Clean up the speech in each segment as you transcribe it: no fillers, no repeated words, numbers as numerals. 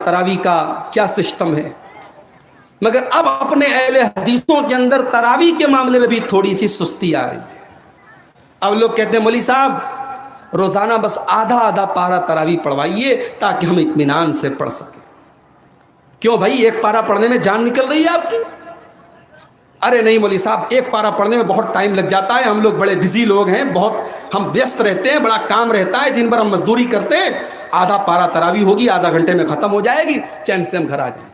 تراویح کا کیا سسٹم ہے، مگر اب اپنے اہل حدیثوں کے اندر تراویح کے معاملے میں بھی تھوڑی سی سستی آ رہی ہے۔ اب لوگ کہتے ہیں مولوی صاحب روزانہ بس آدھا آدھا پارہ تراویح پڑھوائیے تاکہ ہم اطمینان سے پڑھ سکیں۔ کیوں بھائی، ایک پارہ پڑھنے میں جان نکل رہی ہے آپ کی؟ ارے نہیں مولوی صاحب، ایک پارہ پڑھنے میں بہت ٹائم لگ جاتا ہے، ہم لوگ بڑے بزی لوگ ہیں، بہت ہم ویست رہتے ہیں، بڑا کام رہتا ہے، دن بھر ہم مزدوری کرتے ہیں، آدھا پارہ تراویح ہوگی، آدھا گھنٹے میں ختم ہو جائے گی، چین سے ہم گھر آ جائیں گے۔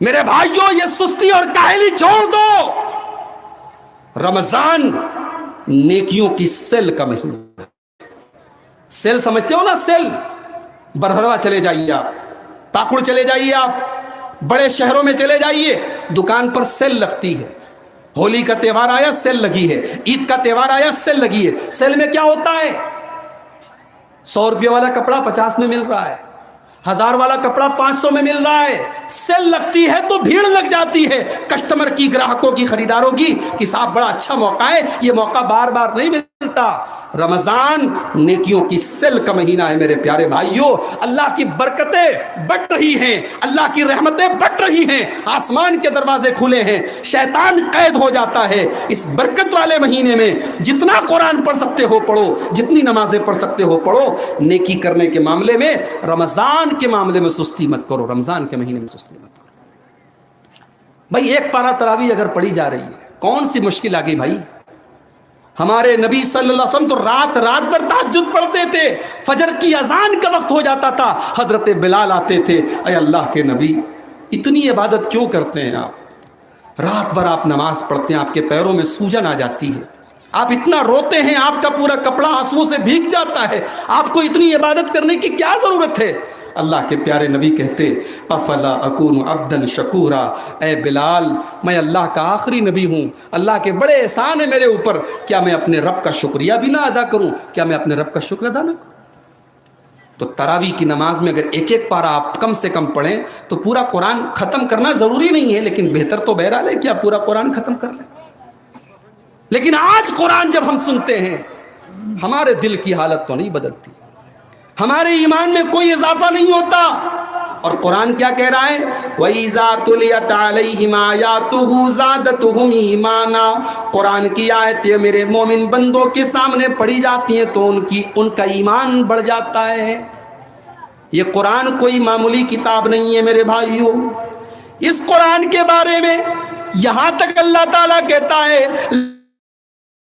میرے بھائیوں، یہ سستی اور کاہلی چھوڑ دو۔ رمضان نیکیوں کی سیل کا مہینہ، سیل سمجھتے ہو نا؟ سیل، برہروا چلے جائیے آپ، پاکڑ چلے جائیے آپ، بڑے شہروں میں چلے جائیے، دکان پر سیل لگتی ہے۔ ہولی کا تہوار آیا، سیل لگی ہے، عید کا تہوار آیا، سیل لگی ہے۔ سیل میں کیا ہوتا ہے؟ 100 روپے والا کپڑا 50 میں مل رہا ہے، 1000 والا کپڑا 500 میں مل رہا ہے۔ سیل لگتی ہے تو بھیڑ لگ جاتی ہے کسٹمر کی، گراہکوں کی، خریداروں کی، کہ صاحب بڑا اچھا موقع ہے، یہ موقع بار بار نہیں ملتا۔ رمضان نیکیوں کی سیل کا مہینہ ہے میرے پیارے بھائیوں۔ اللہ کی برکتیں بٹ رہی ہیں، اللہ کی رحمتیں بٹ رہی ہیں، آسمان کے دروازے کھلے ہیں، شیطان قید ہو جاتا ہے۔ اس برکت والے مہینے میں جتنا قرآن پڑھ سکتے ہو پڑھو، جتنی نمازیں پڑھ سکتے ہو پڑھو۔ نیکی کرنے کے معاملے میں، رمضان کے معاملے میں سستی مت کرو، رمضان کے مہینے میں سستی مت کرو۔ بھائی ایک پارہ تراویح اگر پڑھی جا رہی ہے، کون سی مشکل آ گئی بھائی؟ ہمارے نبی صلی اللہ علیہ وسلم تو رات رات بھر تہجد پڑھتے تھے، فجر کی اذان کا وقت ہو جاتا تھا، حضرت بلال آتے تھے، اے اللہ کے نبی اتنی عبادت کیوں کرتے ہیں آپ؟ رات بھر آپ نماز پڑھتے ہیں، آپ کے پیروں میں سوجن آ جاتی ہے، آپ اتنا روتے ہیں، آپ کا پورا کپڑا آنسوؤں سے بھیگ جاتا ہے، آپ کو اتنی عبادت کرنے کی کیا ضرورت ہے؟ اللہ کے پیارے نبی کہتے افلا اکون عبدا شکورا، اے بلال میں اللہ کا آخری نبی ہوں، اللہ کے بڑے احسان ہیں میرے اوپر، کیا میں اپنے رب کا شکریہ بھی نہ ادا کروں؟ کیا میں اپنے رب کا شکر ادا نہ کروں؟ تو تراویح کی نماز میں اگر ایک ایک پارہ آپ کم سے کم پڑھیں تو پورا قرآن ختم کرنا ضروری نہیں ہے، لیکن بہتر تو بہرحال ہے کہ آپ پورا قرآن ختم کر لیں۔ لیکن آج قرآن جب ہم سنتے ہیں، ہمارے دل کی حالت تو نہیں بدلتی، ہمارے ایمان میں کوئی اضافہ نہیں ہوتا۔ اور قرآن کیا کہہ رہا ہے؟ وَإِذَا تُلِيَتْ عَلَيْهِمْ آيَاتُهُ زَادَتْهُمْ ایمانا، قرآن کی آیتیں میرے مومن بندوں کے سامنے پڑھی جاتی ہیں تو ان کا ایمان بڑھ جاتا ہے۔ یہ قرآن کوئی معمولی کتاب نہیں ہے میرے بھائیوں۔ اس قرآن کے بارے میں یہاں تک اللہ تعالیٰ کہتا ہے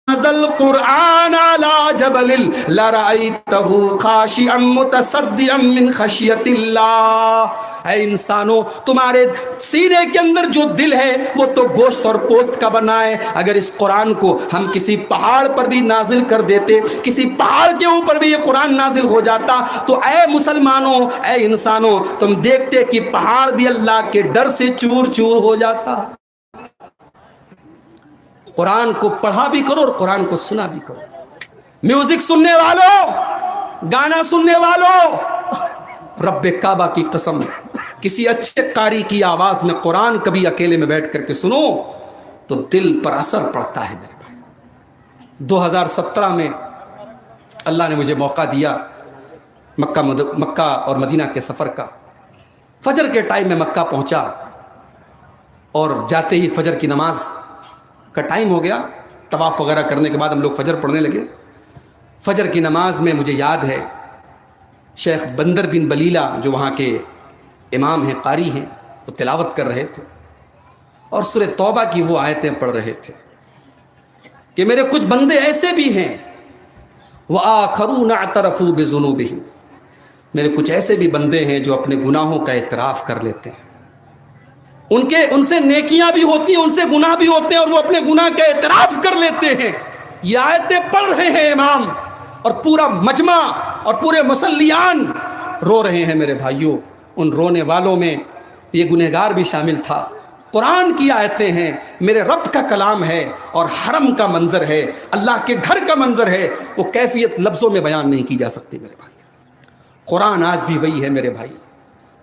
نزل قرآن علی جبل لرأیتہ خاشعا متصدعا من خشیت اللہ۔ اے انسانوں، تمہارے سینے کے اندر جو دل ہے وہ تو گوشت اور پوست کا بنا ہے، اگر اس قرآن کو ہم کسی پہاڑ پر بھی نازل کر دیتے، کسی پہاڑ کے اوپر بھی یہ قرآن نازل ہو جاتا تو اے مسلمانوں، اے انسانوں، تم دیکھتے کہ پہاڑ بھی اللہ کے ڈر سے چور چور ہو جاتا۔ قرآن کو پڑھا بھی کرو اور قرآن کو سنا بھی کرو۔ میوزک سننے والوں، گانا سننے والوں، رب کعبہ کی قسم، کسی اچھے قاری کی آواز میں قرآن کبھی اکیلے میں بیٹھ کر کے سنو تو دل پر اثر پڑتا ہے میرے بھائی۔ 2017 میں اللہ نے مجھے موقع دیا مکہ اور مدینہ کے سفر کا۔ فجر کے ٹائم میں مکہ پہنچا اور جاتے ہی فجر کی نماز کا ٹائم ہو گیا، طواف وغیرہ کرنے کے بعد ہم لوگ فجر پڑھنے لگے۔ فجر کی نماز میں مجھے یاد ہے شیخ بندر بن بلیلہ جو وہاں کے امام ہیں، قاری ہیں، وہ تلاوت کر رہے تھے اور سورہ توبہ کی وہ آیتیں پڑھ رہے تھے کہ میرے کچھ بندے ایسے بھی ہیں وَآخَرُونَ اعْتَرَفُوا بِذُنُوبِهِمْ، میرے کچھ ایسے بھی بندے ہیں جو اپنے گناہوں کا اعتراف کر لیتے ہیں، ان سے نیکیاں بھی ہوتی ہیں، ان سے گناہ بھی ہوتے ہیں اور وہ اپنے گناہ کا اعتراف کر لیتے ہیں۔ یہ آیتیں پڑھ رہے ہیں امام اور پورا مجمع اور پورے مصلیان رو رہے ہیں میرے بھائیوں۔ ان رونے والوں میں یہ گنہگار بھی شامل تھا۔ قرآن کی آیتیں ہیں، میرے رب کا کلام ہے اور حرم کا منظر ہے، اللہ کے گھر کا منظر ہے، وہ کیفیت لفظوں میں بیان نہیں کی جا سکتی میرے بھائی۔ قرآن آج بھی وہی ہے میرے بھائی،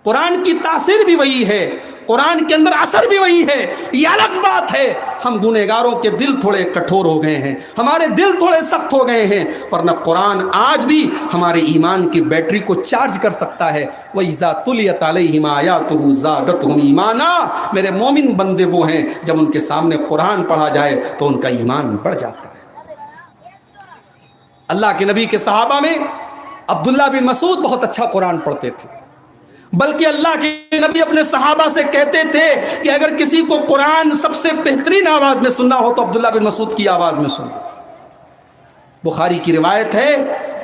قرآن کی تاثیر بھی وہی ہے۔ قرآن کے اندر اثر بھی وہی ہے. یہ الگ بات ہے ہم گنہگاروں کے دل تھوڑے کٹھور ہو گئے ہیں, ہمارے دل تھوڑے سخت ہو گئے ہیں, ورنہ قرآن آج بھی ہمارے ایمان کی بیٹری کو چارج کر سکتا ہے. وَإِذَا تُلِيَتْ عَلَيْهِمْ آيَاتُهُ زَادَتْهُمْ ایمانا. میرے مومن بندے وہ ہیں جب ان کے سامنے قرآن پڑھا جائے تو ان کا ایمان بڑھ جاتا ہے. اللہ کے نبی کے صحابہ میں عبداللہ بن مسعود بہت اچھا قرآن پڑھتے تھے, بلکہ اللہ کے نبی اپنے صحابہ سے کہتے تھے کہ اگر کسی کو قرآن سب سے بہترین آواز میں سننا ہو تو عبداللہ بن مسعود کی آواز میں سنو. بخاری کی روایت ہے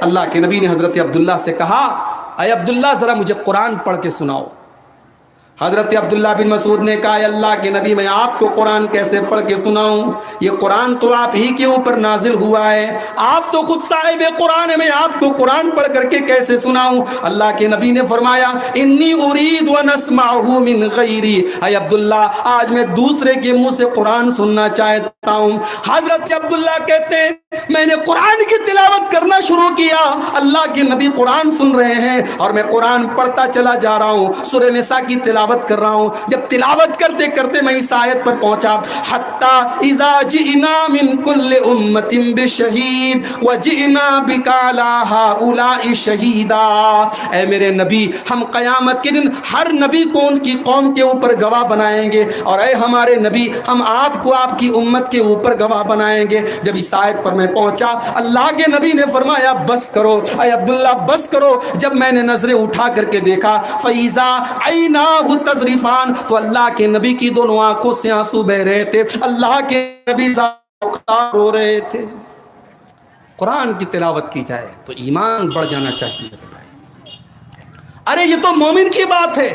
اللہ کے نبی نے حضرت عبداللہ سے کہا, اے عبداللہ ذرا مجھے قرآن پڑھ کے سناؤ. حضرت عبداللہ بن مسعود نے کہا, اللہ کے نبی میں آپ کو قرآن کیسے پڑھ کے سناؤں, یہ قرآن تو آپ ہی کے اوپر نازل ہوا ہے, آپ تو خود صاحب قرآن ہے, میں آپ کو قرآن پڑھ کر کے کیسے سناؤں. اللہ کے نبی نے فرمایا, انی ارید ان اسمعہ من غیری. اے عبداللہ آج میں دوسرے کے منہ سے قرآن سننا چاہتا ہوں. حضرت عبداللہ کہتے ہیں میں نے قرآن کی تلاوت کرنا شروع کیا, اللہ کے نبی قرآن سن رہے ہیں اور میں قرآن پڑھتا چلا جا رہا ہوں, سورہ نساء کی تلاوت کر رہا ہوں. جب تلاوت کرتے کرتے میں اس آیت پر پہنچا, حتی اذا جئنا من کل امت بشہید وجئنا بک علی ہؤلاء شہیدا. اے میرے نبی ہم قیامت کے دن ہر نبی کو ان کی قوم کے اوپر گواہ بنائیں گے, اور اے ہمارے نبی ہم آپ کو آپ کی امت کے اوپر گواہ بنائیں گے. جب اس آیت پر میں پہنچا اللہ کے نبی نے فرمایا بس کرو اے عبداللہ بس کرو. جب میں نے نظریں اٹھا کر کے دیکھا فَإِذَا عَيْنَاهُ تَذْرِفَانِ, تو اللہ کے نبی کی دونوں آنکھوں سے آنسو بہ رہے تھے, اللہ کے نبی رو رہے تھے. قرآن کی تلاوت کی جائے تو ایمان بڑھ جانا چاہیے. ارے یہ تو مومن کی بات ہے,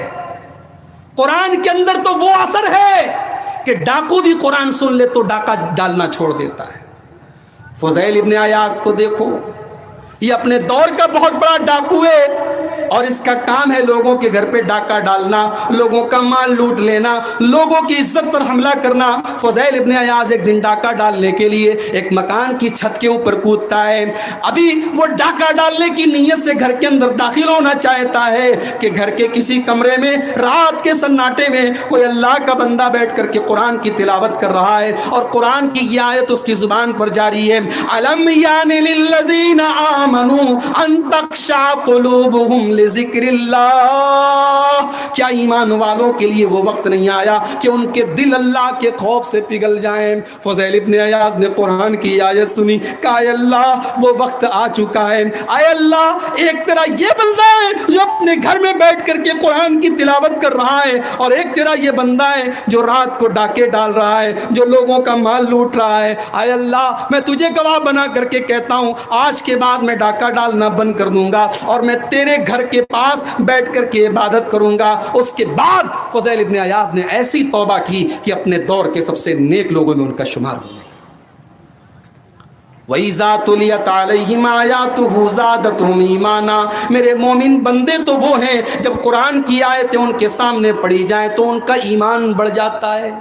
قرآن کے اندر تو وہ اثر ہے کہ ڈاکو بھی قرآن سن لے تو ڈاکہ ڈالنا چھوڑ دیتا ہے. فضیل ابن عیاض کو دیکھو, یہ اپنے دور کا بہت بڑا ڈاکو ہے اور اس کا کام ہے لوگوں کے گھر پہ ڈاکہ ڈالنا, لوگوں کا مال لوٹ لینا, لوگوں کی عزت پر حملہ کرنا. فضیل ابن عیاض ایک دن ڈاکہ ڈالنے کے لیے ایک مکان کی چھت کے اوپر کودتا ہے. ابھی وہ ڈاکہ ڈالنے کی نیت سے گھر کے اندر داخل ہونا چاہتا ہے کہ گھر کے کسی کمرے میں رات کے سناٹے میں کوئی اللہ کا بندہ بیٹھ کر کے قرآن کی تلاوت کر رہا ہے اور قرآن کی یہ آیت اس کی زبان پر جاری ہے, الم یان للذین آمنوا ان تخشع قلوبہم لذکر اللہ. کیا ایمان والوں کے لیے وہ وقت نہیں آیا کہ ان کے دل اللہ کے خوف سے پگھل جائیں. فضیل ابن عیاض نے قرآن کی آیت سنی, کہا اے اللہ وہ وقت آ چکا ہے. اے اللہ ایک تیرا یہ بندہ ہے جو اپنے گھر میں بیٹھ کر کے قرآن کی تلاوت کر رہا ہے, اور ایک تیرا یہ بندہ ہے جو رات کو ڈاکے ڈال رہا ہے, جو لوگوں کا مال لوٹ رہا ہے. اے اللہ میں تجھے گواہ بنا کر کے کہتا ہوں آج کے بعد میں ڈاکہ ڈالنا بند کر دوں گا اور میں تیرے گھر کے پاس بیٹھ کر کے عبادت کروں گا. اس کے بعد فضیل ابن عیاض نے ایسی توبہ کی کہ اپنے دور کے سب سے نیک لوگوں میں ان کا شمار ہو گیا. وَإِذَا تُلِيَتْ عَلَيْهِمْ آيَاتُهُ زَادَتْهُمْ ایمانا. میرے مومن بندے تو وہ ہیں جب قرآن کی آیتیں ان کے سامنے پڑھی جائیں تو ان کا ایمان بڑھ جاتا ہے.